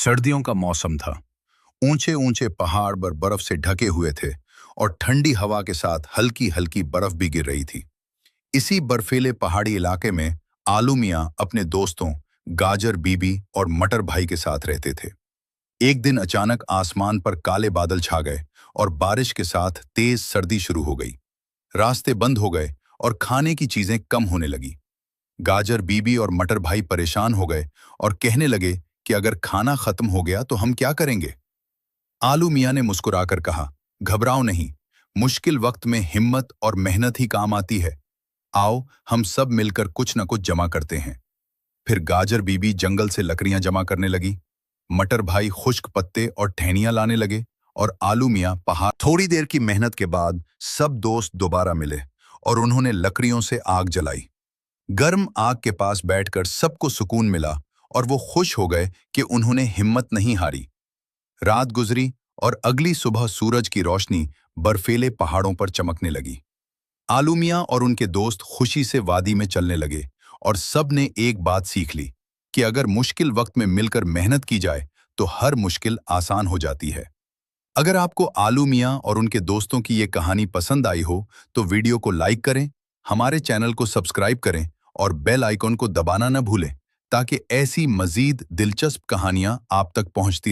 सर्दियों का मौसम था। ऊंचे ऊंचे पहाड़ पर बर्फ से ढके हुए थे और ठंडी हवा के साथ हल्की हल्की बर्फ भी गिर रही थी। इसी बर्फीले पहाड़ी इलाके में आलू मियां अपने दोस्तों गाजर बीबी और मटर भाई के साथ रहते थे। एक दिन अचानक आसमान पर काले बादल छा गए और बारिश के साथ तेज सर्दी शुरू हो गई। रास्ते बंद हो गए और खाने की चीजें कम होने लगी। गाजर बीबी और मटर भाई परेशान हो गए और कहने लगे कि अगर खाना खत्म हो गया तो हम क्या करेंगे। आलू मियां ने मुस्कुराकर कहा, घबराओ नहीं, मुश्किल वक्त में हिम्मत और मेहनत ही काम आती है। आओ हम सब मिलकर कुछ न कुछ जमा करते हैं। फिर गाजर बीबी जंगल से लकड़ियां जमा करने लगी, मटर भाई खुश्क पत्ते और टहनियां लाने लगे और आलू मियां पहाड़। थोड़ी देर की मेहनत के बाद सब दोस्त दोबारा मिले और उन्होंने लकड़ियों से आग जलाई। गर्म आग के पास बैठकर सबको सुकून मिला और वो खुश हो गए कि उन्होंने हिम्मत नहीं हारी। रात गुजरी और अगली सुबह सूरज की रोशनी बर्फीले पहाड़ों पर चमकने लगी। आलू मियां और उनके दोस्त खुशी से वादी में चलने लगे और सब ने एक बात सीख ली कि अगर मुश्किल वक्त में मिलकर मेहनत की जाए तो हर मुश्किल आसान हो जाती है। अगर आपको आलू मियां और उनके दोस्तों की ये कहानी पसंद आई हो तो वीडियो को लाइक करें, हमारे चैनल को सब्सक्राइब करें और बेल आइकन को दबाना न भूलें ताकि ऐसी मजीद दिलचस्प कहानियां आप तक पहुंचती